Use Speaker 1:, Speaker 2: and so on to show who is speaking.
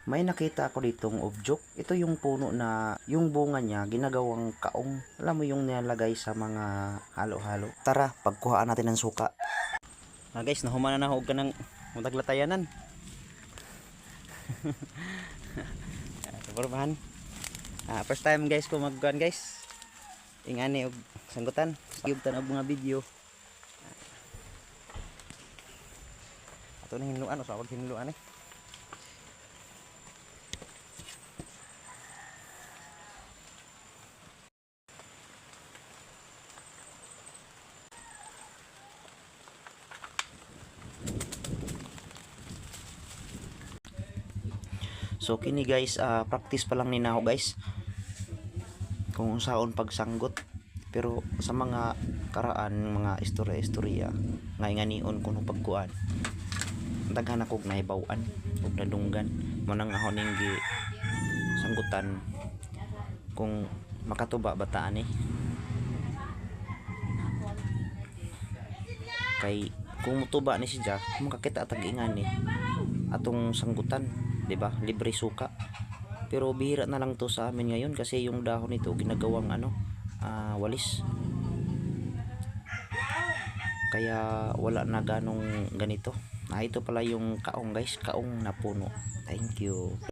Speaker 1: May nakita ako ditong objok. Ito yung puno na yung bunga niya ginagawang kaong. Alam mo yung nilalagay sa mga halo-halo. Tara, pagkuhaan natin ng suka. Guys, nahuman na hug ka ng mutaglatayanan. Kaporbahan. First time guys ko magkuhan guys. Ingani og sanggutan. Yung tanong mga video. Ato na hinluan o sa awag hinluan eh. So kini guys, practice pa lang ni nako guys. Kung saon pagsanggot. Pero sa mga karaan, mga istorya-istorya, ngay-nganion kuno pagkuan. Daghan ako nahibaw-an ug nadunggan mo nang ahon ning gi sanggutan kung makatuba bataan eh. Kay kung mutuba ni siya, makakita tag ingani atong sanggutan, di ba? Libre suka. Pero bihira na lang to sa amin ngayon kasi yung dahon nito ginagawang walis. Kaya wala na ganong ganito. Ito pala yung kaong guys, kaong na puno. Thank you.